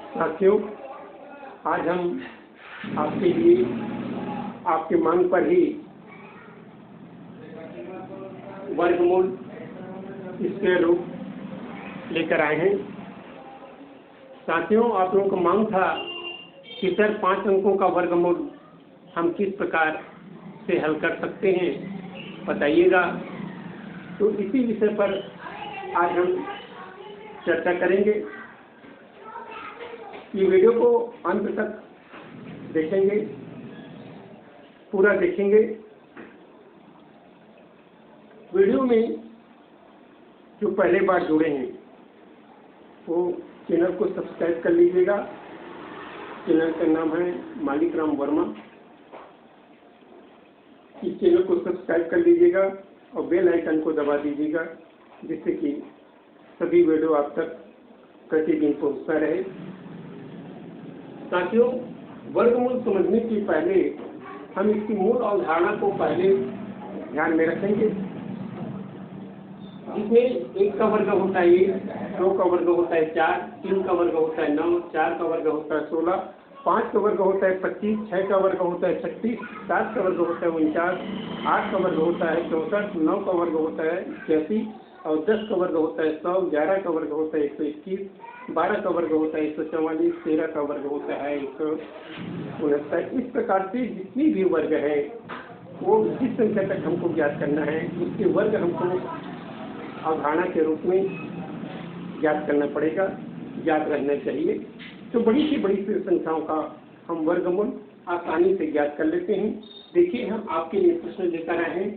साथियों, आज हम आपके लिए आपके मांग पर ही वर्गमूल स्क्वायर रूट लेकर आए हैं। साथियों, आप लोगों को मांग था कि सर 5 अंकों का वर्गमूल हम किस प्रकार से हल कर सकते हैं, बताइएगा। तो इसी विषय पर आज हम चर्चा करेंगे। ये वीडियो को अंत तक देखेंगे, पूरा देखेंगे। वीडियो में जो पहले बार जुड़े हैं वो चैनल को सब्सक्राइब कर लीजिएगा। चैनल का नाम है मालिक राम वर्मा। इस चैनल को सब्सक्राइब कर लीजिएगा और बेल आइकन को दबा दीजिएगा, जिससे कि सभी वीडियो आप तक प्रतिदिन पहुंचता रहे। साथियों, वर्गमूल समझने के पहले हम इसकी मूल अवधारणा को पहले ध्यान में रखेंगे। जिसमें 1 का वर्ग होता है 1, 2 का वर्ग होता है 4, 3 का वर्ग होता है 9, 4 का वर्ग होता है 16, 5 का वर्ग होता है 25, 6 का वर्ग होता है 36, 7 का वर्ग होता है 49, 8 का वर्ग होता है 64, 9 का वर्ग होता है 81 और 10 का वर्ग होता है 100, 11 का वर्ग होता है 121, 12 का वर्ग होता है 144, 13 का वर्ग होता है 169। इस प्रकार से जितनी भी वर्ग है वो जिस संख्या तक हमको ज्ञात करना है उसके वर्ग हमको अवधारणा के रूप में ज्ञात करना पड़ेगा, ज्ञात रहना चाहिए। तो बड़ी से बड़ी संख्याओं का हम वर्गमूल आसानी से ज्ञात कर लेते हैं। देखिए, हम आपके लिए प्रश्न लेकर आए हैं।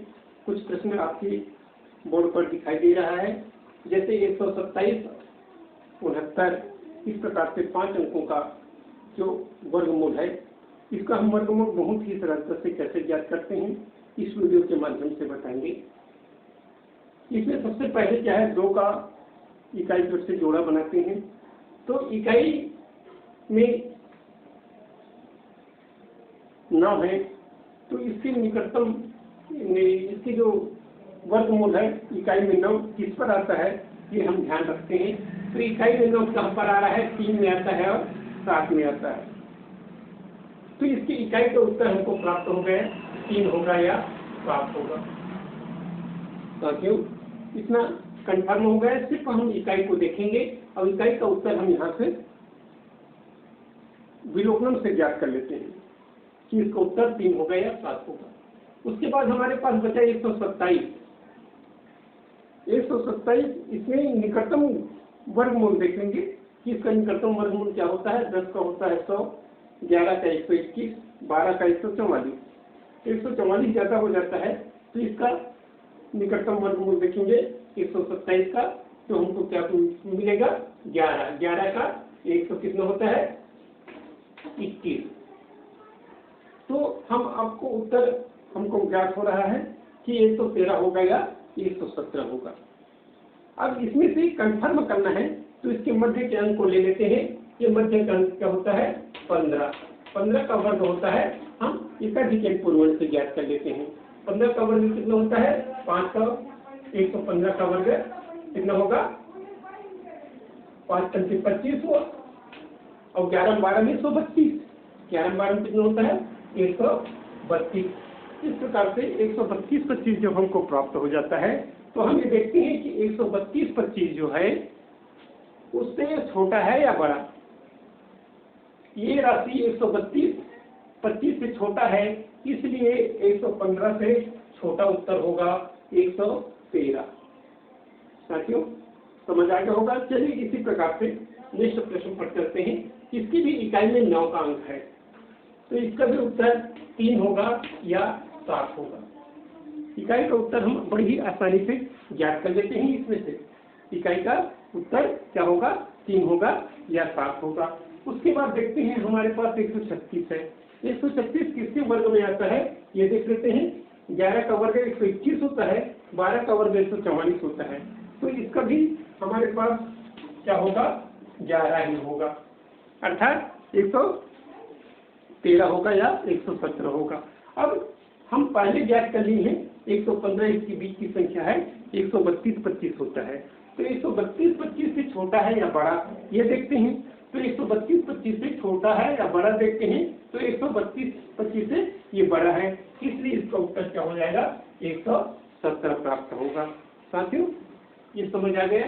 कुछ प्रश्न आपके बोर्ड पर दिखाई दे रहा है, जैसे 127, 69, इस प्रकार से 5 अंकों का जो वर्गमूल है, इसका हम वर्गमूल बहुत ही सरलता से कैसे ज्ञात करते हैं इस वीडियो के माध्यम से बताएंगे। इसमें सबसे पहले क्या है, 2 का इकाई जोड़ से जोड़ा बनाते हैं। तो इकाई में 9 है, तो इसके निकटतम इसकी जो वर्गमूल है इकाई में 9 किस पर आता है ये हम ध्यान रखते हैं। तो इकाई में 9 कहाँ पर आ रहा है, 3 में आता है और 7 में आता है। तो इसकी इकाई का उत्तर हमको प्राप्त हो गया, 3 होगा या 7 होगा। साथियों, इतना कंफर्म हो गया। सिर्फ हम इकाई को देखेंगे और इकाई का उत्तर हम यहाँ से विलोपन से ज्ञात कर लेते हैं कि इसका उत्तर 3 होगा या 7 होगा। उसके बाद हमारे पास बचा 127। 127, इसमें निकटतम वर्गमूल देखेंगे कि इसका निकटतम वर्गमूल क्या होता है। 10 का होता है 100, 11 का 121, 12 का 144। 144 ज्यादा हो जाता है, तो इसका निकटतम वर्गमूल देखेंगे 127 का, तो हमको क्या मिलेगा, 11। 11 का 100 कितना होता है, 21। तो हम आपको उत्तर हमको ज्ञात हो रहा है कि 113 होगा या 117 होगा। अब इसमें से कंफर्म करना है तो इसके मध्य के अंक को ले लेते हैं। ये मध्य का अंक क्या होता है, 15। 15 का वर्ग होता है, हम एकाधिक पूर्वण से ज्ञात कर लेते हैं। 15 का वर्ग कितना होता है, 5 का 115 का वर्ग कितना होगा, 5 पंचे 25 हुआ और 11 12 में 132। 11 12 में कितना होता है, 132। इस प्रकार से 132 25 जब हमको प्राप्त हो जाता है तो हम ये देखते हैं कि 132 25 जो है उससे छोटा है या बड़ा। ये राशि 132 25 से छोटा है, इसलिए 115 से छोटा उत्तर होगा 113। साथियों, समझ आ गया होगा। चलिए इसी प्रकार से नेक्स्ट प्रश्न पर चलते हैं। इसकी भी इकाई में 9 का अंक है, तो इसका भी उत्तर 3 होगा या 7 होगा। इकाई का उत्तर हम बड़ी ही आसानी से ज्ञात कर लेते हैं। इसमें से इकाई का उत्तर क्या होगा, 3 होगा या 7 होगा। उसके बाद देखते हैं हमारे पास 136 है। 136 किसके वर्ग में आता है ये देख लेते हैं। 11 का वर्ग 121 होता है, 12 का वर्ग 144 होता है, तो इसका भी हमारे पास क्या होगा, 11 ही होगा, अर्थात 113 होगा या 117 होगा। अब हम पहले ज्ञात कर लिए हैं 115 इसके बीच की संख्या है, 132 25 होता है। तो 132 25 से छोटा है या बड़ा ये देखते हैं। तो 132 25 से छोटा है या बड़ा देखते हैं, तो 132 25 से ये बड़ा है, इसलिए इसका उत्तर क्या हो जाएगा, 117 प्राप्त होगा। साथियों ये समझ आ गया।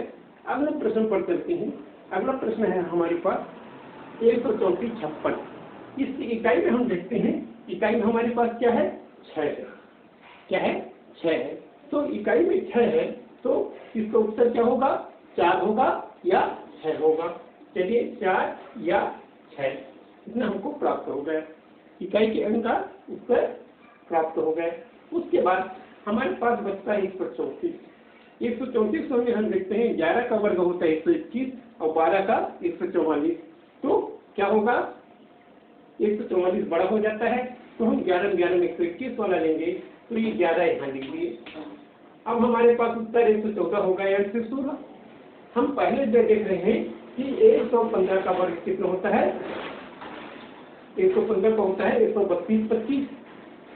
अगला प्रश्न पर चलते हैं। अगला प्रश्न है हमारे पास 134 56। इस इकाई में हम देखते हैं, इकाई में हमारे पास क्या है, 6 है। क्या है, 6 है। तो इकाई में 6 है, तो इसका उत्तर क्या होगा, 4 होगा या 6 होगा। चलिए 4 या 6 इतना हमको प्राप्त हो गया, इकाई के अंक का उत्तर प्राप्त हो गया। उसके बाद हमारे पास बचता है 134। 134 में हम देखते हैं 11 का वर्ग होता है 121 और 12 का 144। तो क्या होगा, 144 बड़ा हो जाता है, तो हम 11 11 में 121 वाला लेंगे, तो ये 11 यहाँ लिखिए। अब हमारे पास उत्तर 114 होगा या 116। हम पहले देख रहे हैं कि 115 का वर्ग कितना होता है, 115 का होता है 132 25,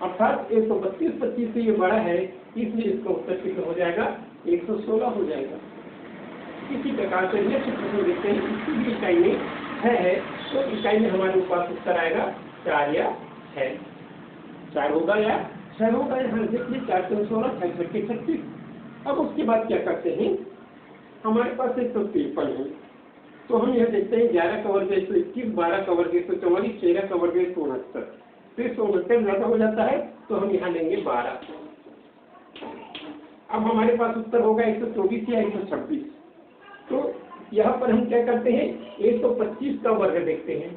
अर्थात 132 25 से ये बड़ा है, इसलिए इसका उत्तर कितना हो जाएगा, 116 हो जाएगा। इसी प्रकार से नेक्स्ट प्रश्न देखते हैं, इसकी भी इकाई में 6 है, तो इकाई में हमारे पास उत्तर आएगा 4 या 6। 4 होगा या 6 होगा, यहाँ देखिए 4 से 16 6 6 36। अब उसके बाद क्या करते हैं, हमारे पास 153 है, तो हम यह देखते हैं 11 का वर्ग 121, 12 का वर्ग 144, 13 का वर्ग 169। तो 169 ज्यादा हो जाता है, तो हम यहाँ लेंगे 12। अब हमारे पास उत्तर होगा 124 या 126। तो यहाँ पर हम क्या करते हैं, 125 का वर्ग देखते हैं।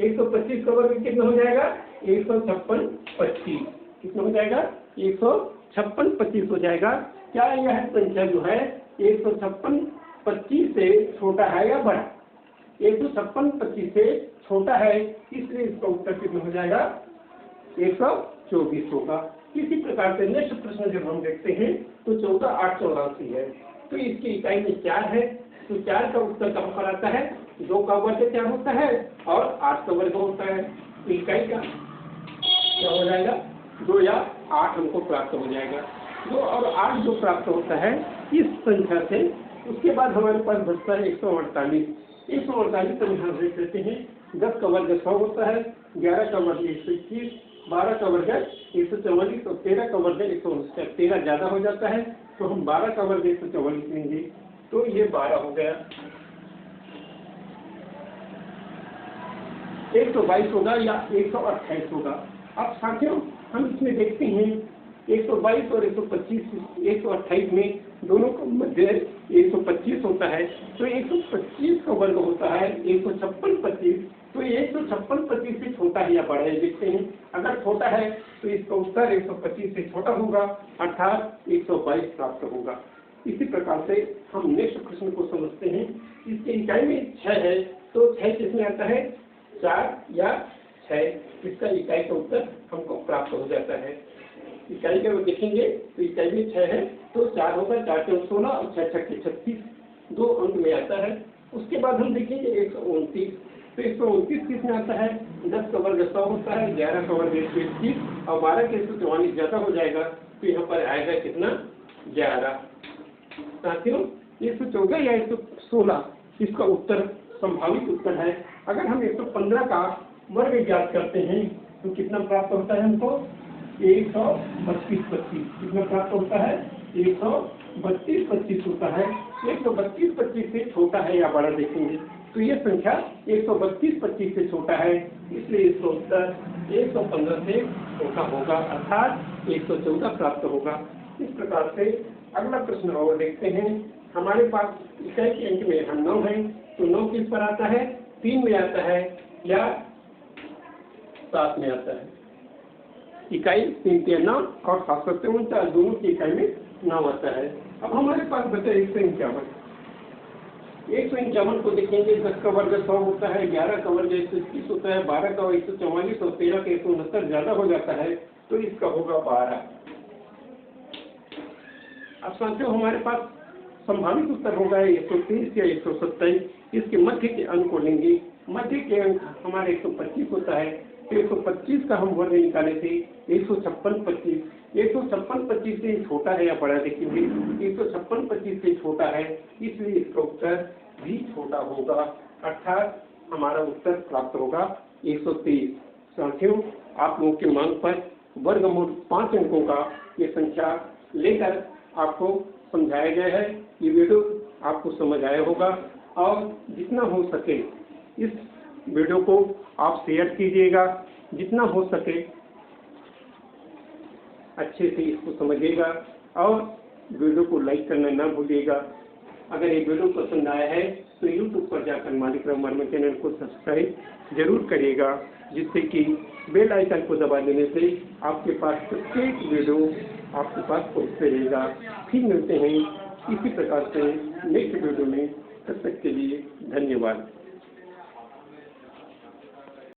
125 का वर्ग कितना हो जाएगा, 156 25। कितना हो जाएगा, 156 25 हो जाएगा। क्या यह संख्या जो है 156 25 से छोटा है या बड़ा, 156 25 से छोटा है, इसलिए इसका उत्तर कितना हो जाएगा, 124 होगा। इसी प्रकार से नेक्स्ट प्रश्न जब हम देखते हैं, तो 14 8 84 है, तो इसकी इकाई में 4 है, तो 4 का उत्तर कहाँ पर आता है, 2 का वर्ग 4 होता है और 8 का वर्ग होता है, तो इकाई का क्या हो जाएगा, 2 या 8 हमको प्राप्त हो जाएगा। 2 और 8 जो प्राप्त होता है इस संख्या से, उसके बाद हमारे पास बचता है 148। 148 हम यहाँ देख लेते हैं, 10 का वर्ग 100 होता है, 11 का वर्ग 121, 12 का वर्ग 144 और 13 का वर्ग 169। 13 ज्यादा हो जाता है, तो हम 12 का वर्ग 144 लेंगे, तो ये 12 हो गया। 122 होगा या 128 होगा। अब साथियों हम इसमें देखते हैं 122 और 125, 128 में दोनों का मध्य 125 होता है, तो 125 का वर्ग होता है 156 25। तो 156 25 से छोटा है या बड़ा है देखते हैं, अगर छोटा है तो इसका उत्तर 125 से छोटा होगा, अर्थात 122 प्राप्त होगा। इसी प्रकार से हम नेक्स्ट प्रश्न को समझते हैं। इसकी इकाई में 6 है, तो 6 किसमें आता है, 4 या 6। इसका इकाई का उत्तर हमको प्राप्त हो जाता है। इकाई का देखेंगे तो इकाई में 6 है, तो 4 होगा, 4 से 16 और 6 6 36, 2 अंक में आता है। उसके बाद हम देखेंगे 129, तो 129 किसमें आता है, 10 का वर्ग 100 होता है, 11 का वर्ग 121 और 12 के 144 ज्यादा हो जाएगा, तो यहाँ पर आएगा कितना, 11। साथियों 114 या 116 इसका उत्तर संभावित उत्तर है। अगर हम 115 का वर्ग ज्ञात करते हैं तो कितना प्राप्त होता है हमको, 132 25। कितना प्राप्त होता है, 132 25 होता है। 132 25 से छोटा है या बड़ा देखेंगे, तो ये संख्या 132 25 से छोटा है, इसलिए इसका उत्तर 115 से छोटा होगा, अर्थात 114 प्राप्त होगा। इस प्रकार से अगला प्रश्न और देखते हैं। हमारे पास इकाई के अंक में हम 9 है, तो 9 किस पर आता है, 3 में आता है या 7 में आता है। इकाई 3 के 9 और 7 दोनों की इकाई में 9 आता है। अब हमारे पास बचा 151। 151 को देखेंगे, 10 का वर्ग 100 होता है, 11 का वर्ग 121 होता है, 12 का 144 और 13 का 169 ज्यादा हो जाता है, तो इसका होगा 12। अब साथियों हमारे पास संभावित उत्तर होगा 123 या 127। इसके मध्य के अंक को लेंगे, मध्य के अंक हमारे 125 होता है, तो 125 का हम वर्ग निकाले थे 156 25। 156 25 से छोटा है या बड़ा देखेंगे, 156 25 से छोटा है, इसलिए इसका उत्तर भी छोटा होगा, अर्थात हमारा उत्तर प्राप्त होगा 123। साथियों, आप लोगों की मांग पर वर्गमूल 5 अंकों का ये संख्या लेकर आपको समझाया गया है। ये वीडियो आपको समझ आया होगा और जितना हो सके इस वीडियो को आप शेयर कीजिएगा, जितना हो सके अच्छे से इसको समझिएगा और वीडियो को लाइक करना ना भूलिएगा। अगर ये वीडियो पसंद आया है तो यूट्यूब पर जाकर मालिक राम वर्मा चैनल को सब्सक्राइब जरूर करिएगा, जिससे कि बेल आइकन को दबा देने से आपके पास प्रत्येक वीडियो आपके पास पहुँचते रहेगा। फिर मिलते हैं इसी प्रकार से नेक्स्ट वीडियो में, तब तक के लिए धन्यवाद।